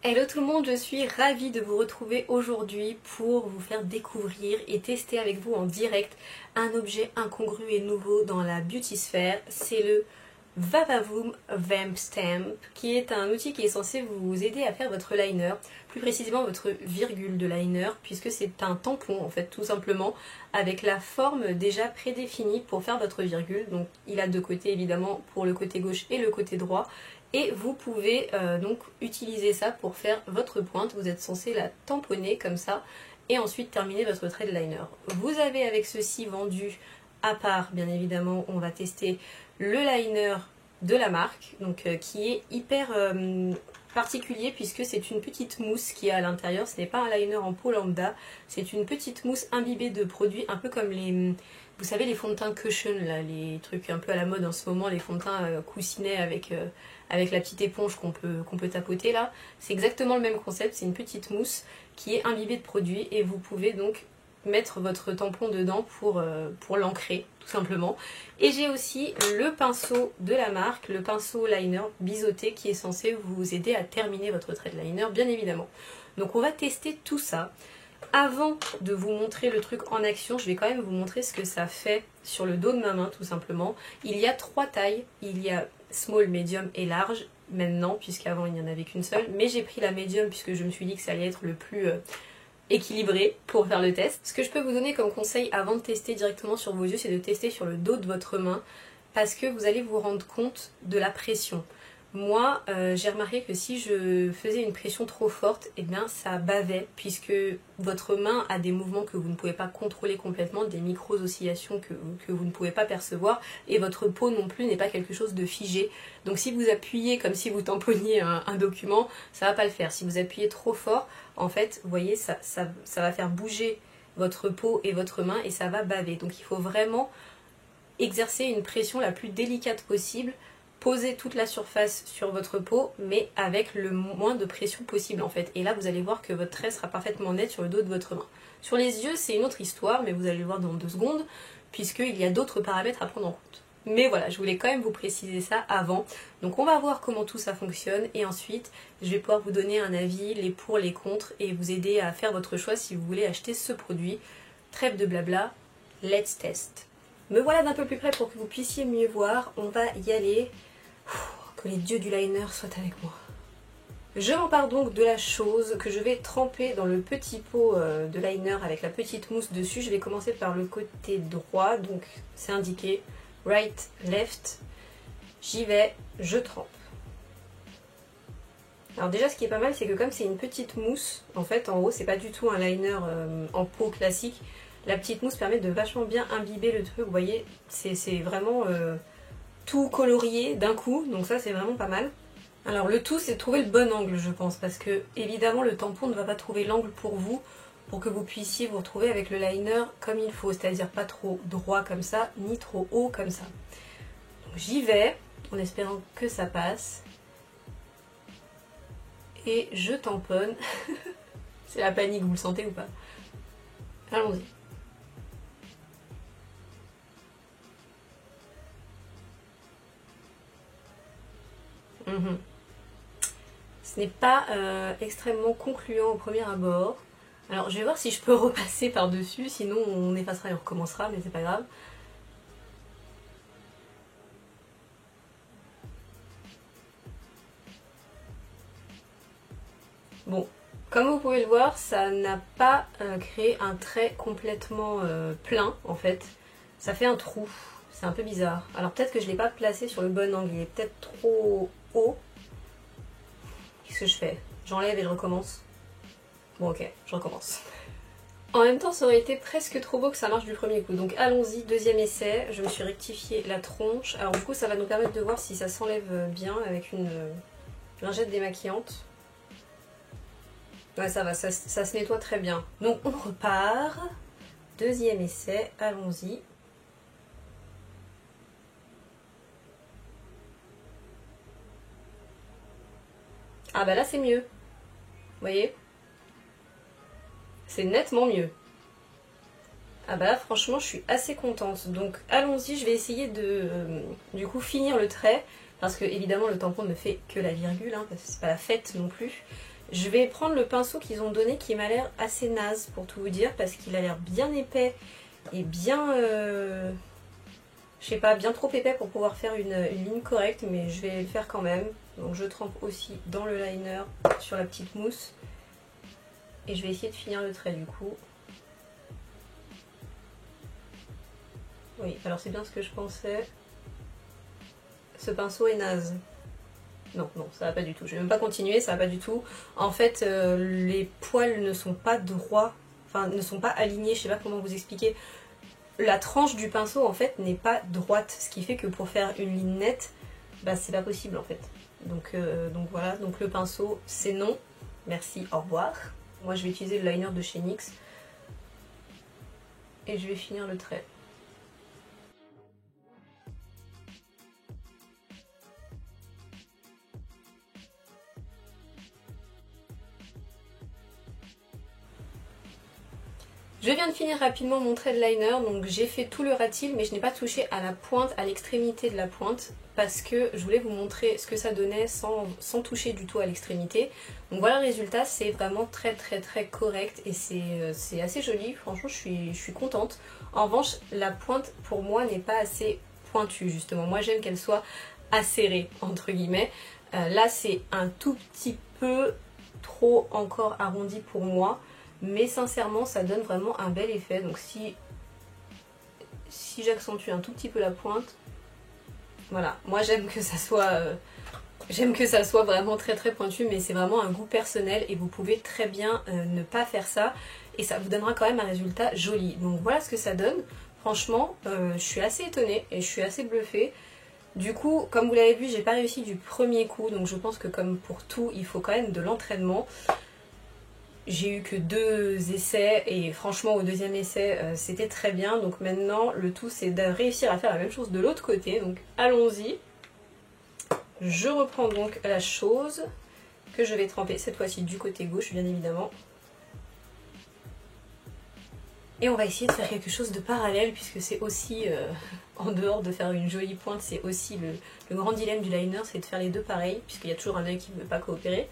Hello tout le monde, je suis ravie de vous retrouver aujourd'hui pour vous faire découvrir et tester avec vous en direct un objet incongru et nouveau dans la beauty sphère. C'est le Vavavoom Vamp Stamp, qui est un outil qui est censé vous aider à faire votre liner, plus précisément votre virgule de liner, puisque c'est un tampon en fait tout simplement, avec la forme déjà prédéfinie pour faire votre virgule. Donc il a deux côtés évidemment, pour le côté gauche et le côté droit. Et vous pouvez donc utiliser ça pour faire votre pointe. Vous êtes censé la tamponner comme ça et ensuite terminer votre trait de liner. Vous avez avec ceci vendu à part, bien évidemment, on va tester le liner de la marque, donc qui est hyper particulier puisque c'est une petite mousse qui est à l'intérieur. Ce n'est pas un liner en peau lambda, c'est une petite mousse imbibée de produits, un peu comme les... Vous savez les fonds de teint cushion, là, les trucs un peu à la mode en ce moment, les fonds de teint coussinets avec la petite éponge qu'on peut tapoter là. C'est exactement le même concept, c'est une petite mousse qui est imbibée de produits et vous pouvez donc mettre votre tampon dedans pour l'ancrer tout simplement. Et j'ai aussi le pinceau de la marque, le pinceau liner biseauté qui est censé vous aider à terminer votre trait de liner bien évidemment. Donc on va tester tout ça. Avant de vous montrer le truc en action, je vais quand même vous montrer ce que ça fait sur le dos de ma main tout simplement. Il y a trois tailles, il y a small, medium et large maintenant, puisqu'avant il n'y en avait qu'une seule, mais j'ai pris la medium puisque je me suis dit que ça allait être le plus équilibré pour faire le test. Ce que je peux vous donner comme conseil avant de tester directement sur vos yeux, c'est de tester sur le dos de votre main, parce que vous allez vous rendre compte de la pression. Moi, j'ai remarqué que si je faisais une pression trop forte, eh bien ça bavait, puisque votre main a des mouvements que vous ne pouvez pas contrôler complètement, des micro-oscillations que vous ne pouvez pas percevoir, et votre peau non plus n'est pas quelque chose de figé. Donc si vous appuyez comme si vous tamponniez un document, ça va pas le faire. Si vous appuyez trop fort, en fait, vous voyez, ça va faire bouger votre peau et votre main, et ça va baver. Donc il faut vraiment exercer une pression la plus délicate possible, posez toute la surface sur votre peau, mais avec le moins de pression possible en fait. Et là, vous allez voir que votre trait sera parfaitement net sur le dos de votre main. Sur les yeux, c'est une autre histoire, mais vous allez le voir dans 2 secondes, puisqu'il y a d'autres paramètres à prendre en compte. Mais voilà, je voulais quand même vous préciser ça avant. Donc on va voir comment tout ça fonctionne, et ensuite, je vais pouvoir vous donner un avis, les pour, les contre, et vous aider à faire votre choix si vous voulez acheter ce produit. Trêve de blabla, let's test. Me voilà d'un peu plus près pour que vous puissiez mieux voir. On va y aller. Que les dieux du liner soient avec moi. Je m'empare donc de la chose que je vais tremper dans le petit pot de liner avec la petite mousse dessus. Je vais commencer par le côté droit, donc c'est indiqué right, left. J'y vais, je trempe. Alors déjà ce qui est pas mal, c'est que comme c'est une petite mousse, en fait en haut c'est pas du tout un liner en peau classique. La petite mousse permet de vachement bien imbiber le truc, vous voyez, c'est vraiment... tout colorié d'un coup, donc ça c'est vraiment pas mal. Alors le tout c'est de trouver le bon angle je pense, parce que évidemment le tampon ne va pas trouver l'angle pour vous, pour que vous puissiez vous retrouver avec le liner comme il faut, c'est-à-dire pas trop droit comme ça, ni trop haut comme ça. Donc j'y vais, en espérant que ça passe, et je tamponne. C'est la panique, vous le sentez ou pas? Allons-y. Ce n'est pas extrêmement concluant au premier abord. Alors je vais voir si je peux repasser par-dessus, sinon on effacera et on recommencera, mais c'est pas grave. Bon, comme vous pouvez le voir, ça n'a pas créé un trait complètement plein en fait. Ça fait un trou, c'est un peu bizarre. Alors peut-être que je ne l'ai pas placé sur le bon angle, il est peut-être trop haut. Qu'est-ce que je fais? J'enlève et je recommence. Bon ok, je recommence. En même temps, ça aurait été presque trop beau que ça marche du premier coup. Donc allons-y, deuxième essai. Je me suis rectifié la tronche. Alors du coup, ça va nous permettre de voir si ça s'enlève bien avec une lingette démaquillante. Ouais, ça va, ça se nettoie très bien. Donc on repart. Deuxième essai, allons-y. Ah bah là c'est mieux. Vous voyez? C'est nettement mieux. Ah bah là franchement je suis assez contente. Donc allons-y, je vais essayer de du coup finir le trait. Parce que évidemment le tampon ne fait que la virgule, hein, parce que c'est pas la fête non plus. Je vais prendre le pinceau qu'ils ont donné qui m'a l'air assez naze pour tout vous dire parce qu'il a l'air bien épais et bien, je sais pas, bien trop épais pour pouvoir faire une ligne correcte, mais je vais le faire quand même. Donc je trempe aussi dans le liner sur la petite mousse et je vais essayer de finir le trait du coup. Oui, alors c'est bien ce que je pensais. Ce pinceau est naze. Non, non, ça va pas du tout. Je vais même pas continuer, ça va pas du tout. En fait, les poils ne sont pas droits, enfin ne sont pas alignés, je sais pas comment vous expliquer. La tranche du pinceau en fait n'est pas droite, ce qui fait que pour faire une ligne nette, bah c'est pas possible en fait. Donc voilà, donc le pinceau c'est non, merci, au revoir. Moi je vais utiliser le liner de chez NYX et je vais finir le trait. Je viens de finir rapidement mon trait de liner, donc j'ai fait tout le rat-il, mais je n'ai pas touché à la pointe, à l'extrémité de la pointe, parce que je voulais vous montrer ce que ça donnait sans toucher du tout à l'extrémité. Donc voilà le résultat, c'est vraiment très correct et c'est assez joli, franchement je suis contente. En revanche, la pointe pour moi n'est pas assez pointue justement, moi j'aime qu'elle soit acérée entre guillemets. Là c'est un tout petit peu trop encore arrondi pour moi. Mais sincèrement ça donne vraiment un bel effet, donc si j'accentue un tout petit peu la pointe, voilà, moi j'aime que ça soit vraiment très pointu, mais c'est vraiment un goût personnel et vous pouvez très bien ne pas faire ça et ça vous donnera quand même un résultat joli. Donc voilà ce que ça donne, franchement je suis assez étonnée et je suis assez bluffée. Du coup, comme vous l'avez vu, j'ai pas réussi du premier coup, donc je pense que comme pour tout, il faut quand même de l'entraînement. J'ai eu que 2 essais et franchement au deuxième essai c'était très bien. Donc maintenant le tout c'est de réussir à faire la même chose de l'autre côté. Donc allons-y. Je reprends donc la chose que je vais tremper cette fois-ci du côté gauche bien évidemment. Et on va essayer de faire quelque chose de parallèle puisque c'est aussi, en dehors de faire une jolie pointe, c'est aussi le grand dilemme du liner, c'est de faire les deux pareils puisqu'il y a toujours un œil qui ne veut pas coopérer.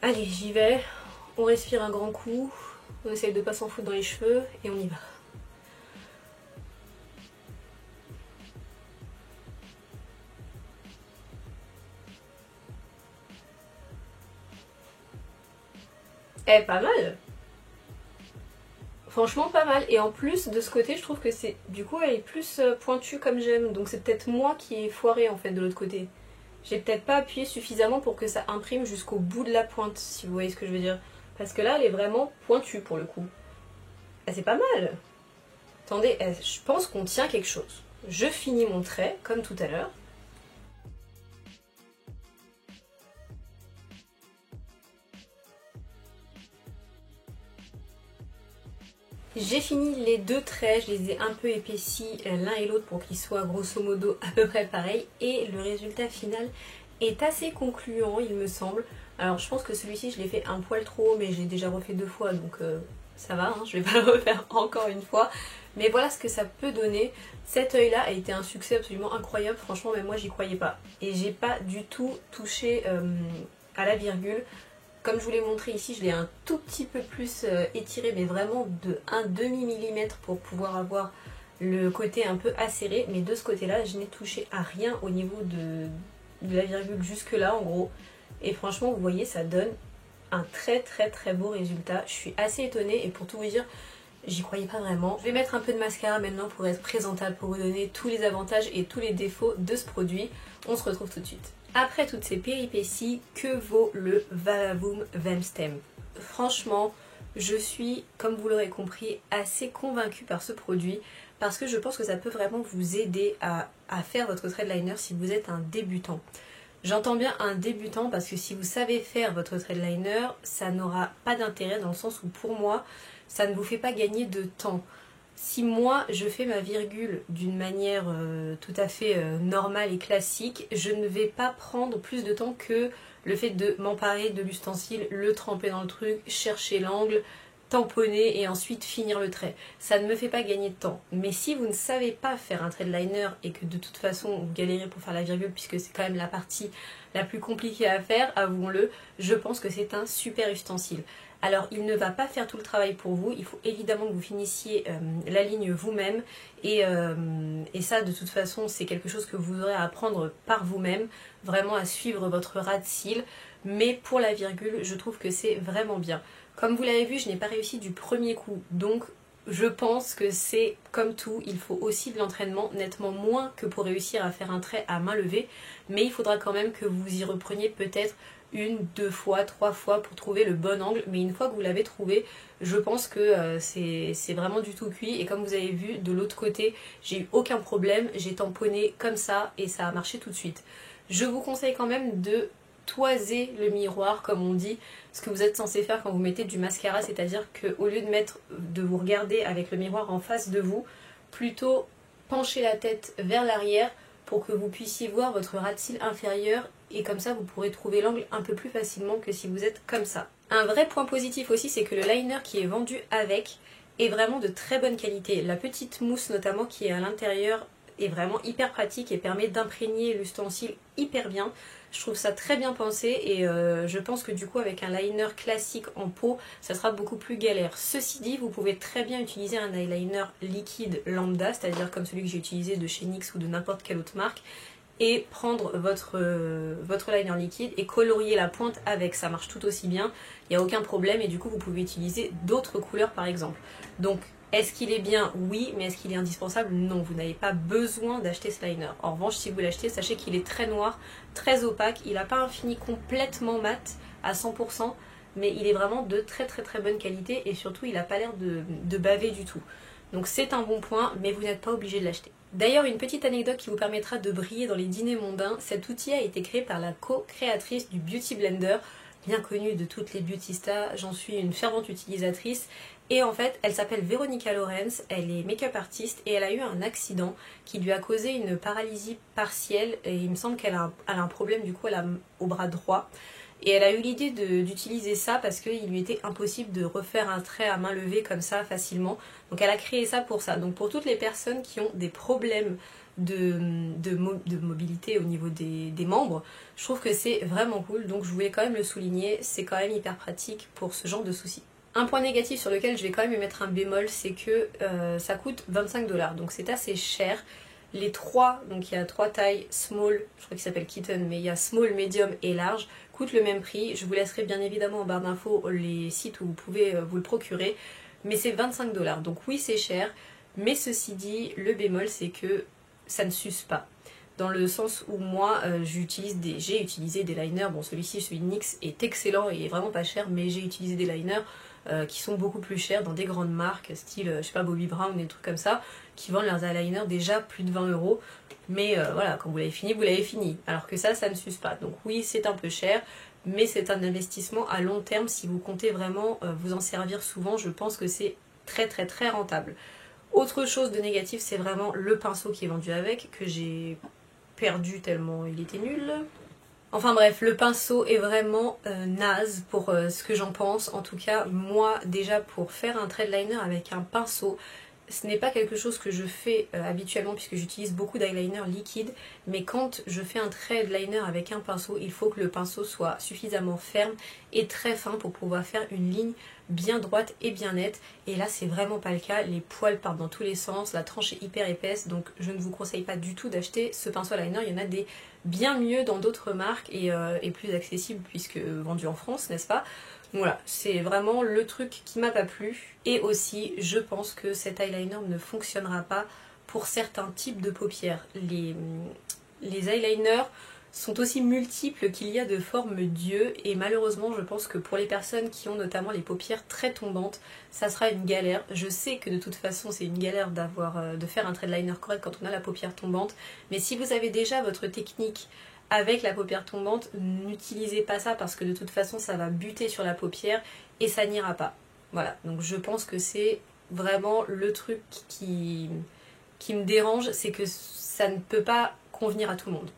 Allez, j'y vais. On respire un grand coup, on essaye de ne pas s'en foutre dans les cheveux et on y va. Eh, pas mal! Franchement pas mal, et en plus de ce côté je trouve que c'est, du coup elle est plus pointue comme j'aime, donc c'est peut-être moi qui ai foiré en fait de l'autre côté. J'ai peut-être pas appuyé suffisamment pour que ça imprime jusqu'au bout de la pointe, si vous voyez ce que je veux dire. Parce que là elle est vraiment pointue pour le coup. Ah, c'est pas mal! Attendez, je pense qu'on tient quelque chose. Je finis mon trait, comme tout à l'heure. J'ai fini les 2 traits, je les ai un peu épaissis l'un et l'autre pour qu'ils soient grosso modo à peu près pareils. Et le résultat final est assez concluant il me semble. Alors je pense que celui-ci je l'ai fait un poil trop haut mais je l'ai déjà refait 2 fois donc ça va, hein, je vais pas le refaire encore une fois. Mais voilà ce que ça peut donner. Cet œil là a été un succès absolument incroyable, franchement même moi j'y croyais pas. Et j'ai pas du tout touché à la virgule. Comme je vous l'ai montré ici, je l'ai un tout petit peu plus étiré, mais vraiment de 1/2 millimètre pour pouvoir avoir le côté un peu acéré. Mais de ce côté-là, je n'ai touché à rien au niveau de la virgule jusque là en gros. Et franchement, vous voyez, ça donne un très beau résultat. Je suis assez étonnée et pour tout vous dire, j'y croyais pas vraiment. Je vais mettre un peu de mascara maintenant pour être présentable, pour vous donner tous les avantages et tous les défauts de ce produit. On se retrouve tout de suite. Après toutes ces péripéties, que vaut le Vavavoom Vamstem? Franchement, je suis, comme vous l'aurez compris, assez convaincue par ce produit parce que je pense que ça peut vraiment vous aider à faire votre trait de liner si vous êtes un débutant. J'entends bien un débutant parce que si vous savez faire votre trait de liner, ça n'aura pas d'intérêt dans le sens où pour moi, ça ne vous fait pas gagner de temps. Si moi je fais ma virgule d'une manière tout à fait normale et classique, je ne vais pas prendre plus de temps que le fait de m'emparer de l'ustensile, le tremper dans le truc, chercher l'angle, tamponner et ensuite finir le trait. Ça ne me fait pas gagner de temps. Mais si vous ne savez pas faire un trait de liner et que de toute façon vous galérez pour faire la virgule puisque c'est quand même la partie la plus compliquée à faire, avouons-le, je pense que c'est un super ustensile. Alors il ne va pas faire tout le travail pour vous, il faut évidemment que vous finissiez la ligne vous-même et ça de toute façon c'est quelque chose que vous aurez à apprendre par vous-même, vraiment à suivre votre ras de cils, mais pour la virgule je trouve que c'est vraiment bien. Comme vous l'avez vu, je n'ai pas réussi du premier coup, donc je pense que c'est comme tout, il faut aussi de l'entraînement, nettement moins que pour réussir à faire un trait à main levée, mais il faudra quand même que vous y repreniez peut-être une, deux fois, trois fois pour trouver le bon angle, mais une fois que vous l'avez trouvé, je pense que c'est vraiment du tout cuit, et comme vous avez vu, de l'autre côté, j'ai eu aucun problème, j'ai tamponné comme ça, et ça a marché tout de suite. Je vous conseille quand même de toiser le miroir comme on dit, ce que vous êtes censé faire quand vous mettez du mascara, c'est-à-dire qu'au lieu de vous regarder avec le miroir en face de vous, plutôt pencher la tête vers l'arrière pour que vous puissiez voir votre ras de cils inférieur et comme ça vous pourrez trouver l'angle un peu plus facilement que si vous êtes comme ça. Un vrai point positif aussi, c'est que le liner qui est vendu avec est vraiment de très bonne qualité. La petite mousse notamment qui est à l'intérieur est vraiment hyper pratique et permet d'imprégner l'ustensile hyper bien. Je trouve ça très bien pensé et je pense que du coup avec un liner classique en peau, ça sera beaucoup plus galère. Ceci dit, vous pouvez très bien utiliser un eyeliner liquide lambda, c'est-à-dire comme celui que j'ai utilisé de chez NYX ou de n'importe quelle autre marque, et prendre votre liner liquide et colorier la pointe avec, ça marche tout aussi bien, il n'y a aucun problème et du coup vous pouvez utiliser d'autres couleurs par exemple. Donc est-ce qu'il est bien? Oui, mais est-ce qu'il est indispensable? Non, vous n'avez pas besoin d'acheter ce liner. En revanche, si vous l'achetez, sachez qu'il est très noir, très opaque, il n'a pas un fini complètement mat à 100%, mais il est vraiment de très très très bonne qualité et surtout il n'a pas l'air de baver du tout. Donc c'est un bon point, mais vous n'êtes pas obligé de l'acheter. D'ailleurs, une petite anecdote qui vous permettra de briller dans les dîners mondains, cet outil a été créé par la co-créatrice du Beauty Blender, bien connue de toutes les beautystas, j'en suis une fervente utilisatrice. Et en fait, elle s'appelle Veronica Lorenz, elle est make-up artiste et elle a eu un accident qui lui a causé une paralysie partielle et il me semble qu'elle a un problème du coup au bras droit. Et elle a eu l'idée d'utiliser ça parce qu'il lui était impossible de refaire un trait à main levée comme ça facilement. Donc elle a créé ça pour ça. Donc pour toutes les personnes qui ont des problèmes de mobilité au niveau des membres, je trouve que c'est vraiment cool. Donc je voulais quand même le souligner, c'est quand même hyper pratique pour ce genre de soucis. Un point négatif sur lequel je vais quand même mettre un bémol, c'est que ça coûte 25 $, donc c'est assez cher. Les trois, donc il y a trois tailles, small, je crois qu'il s'appelle kitten, mais il y a small, medium et large, coûtent le même prix. Je vous laisserai bien évidemment en barre d'infos les sites où vous pouvez vous le procurer, mais c'est 25 $, donc oui c'est cher, mais ceci dit, le bémol c'est que ça ne s'use pas. Dans le sens où moi j'ai utilisé des liners, bon celui-ci, celui de NYX est excellent et est vraiment pas cher, mais j'ai utilisé des liners qui sont beaucoup plus chers dans des grandes marques, style, je sais pas, Bobbi Brown, des trucs comme ça, qui vendent leurs eyeliners déjà plus de 20 €. Mais voilà, quand vous l'avez fini, vous l'avez fini. Alors que ça ne s'use pas. Donc oui, c'est un peu cher, mais c'est un investissement à long terme. Si vous comptez vraiment vous en servir souvent, je pense que c'est très très très rentable. Autre chose de négatif, c'est vraiment le pinceau qui est vendu avec, que j'ai perdu tellement il était nul. Enfin bref, le pinceau est vraiment naze pour ce que j'en pense. En tout cas, moi, déjà pour faire un trait de liner avec un pinceau, ce n'est pas quelque chose que je fais habituellement puisque j'utilise beaucoup d'eyeliner liquide. Mais quand je fais un trait de liner avec un pinceau, il faut que le pinceau soit suffisamment ferme et très fin pour pouvoir faire une ligne bien droite et bien nette. Et là, c'est vraiment pas le cas. Les poils partent dans tous les sens, la tranche est hyper épaisse. Donc je ne vous conseille pas du tout d'acheter ce pinceau liner. Il y en a des bien mieux dans d'autres marques et plus accessibles puisque vendu en France, n'est-ce pas? Voilà, c'est vraiment le truc qui m'a pas plu. Et aussi, je pense que cet eyeliner ne fonctionnera pas pour certains types de paupières. Les eyeliners sont aussi multiples qu'il y a de formes d'yeux et malheureusement je pense que pour les personnes qui ont notamment les paupières très tombantes, ça sera une galère. Je sais que de toute façon c'est une galère de faire un trait de liner correct quand on a la paupière tombante, mais si vous avez déjà votre technique avec la paupière tombante, n'utilisez pas ça parce que de toute façon ça va buter sur la paupière et ça n'ira pas. Voilà, donc je pense que c'est vraiment le truc qui me dérange, c'est que ça ne peut pas convenir à tout le monde.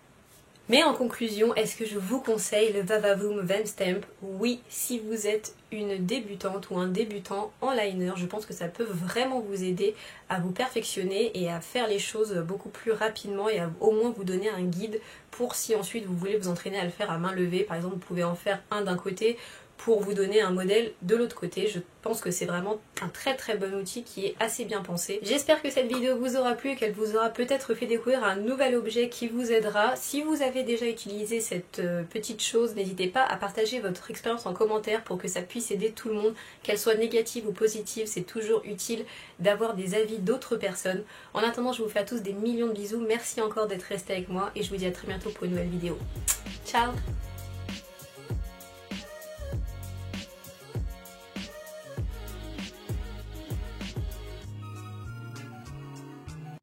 Mais en conclusion, est-ce que je vous conseille le Vavavoom Vamp Stamp? Oui, si vous êtes une débutante ou un débutant en liner, je pense que ça peut vraiment vous aider à vous perfectionner et à faire les choses beaucoup plus rapidement et à au moins vous donner un guide pour si ensuite vous voulez vous entraîner à le faire à main levée. Par exemple, vous pouvez en faire un d'un côté pour vous donner un modèle de l'autre côté. Je pense que c'est vraiment un très bon outil qui est assez bien pensé. J'espère que cette vidéo vous aura plu et qu'elle vous aura peut-être fait découvrir un nouvel objet qui vous aidera. Si vous avez déjà utilisé cette petite chose, n'hésitez pas à partager votre expérience en commentaire pour que ça puisse aider tout le monde, qu'elle soit négative ou positive. C'est toujours utile d'avoir des avis d'autres personnes. En attendant, je vous fais à tous des millions de bisous. Merci encore d'être restés avec moi et je vous dis à très bientôt pour une nouvelle vidéo. Ciao!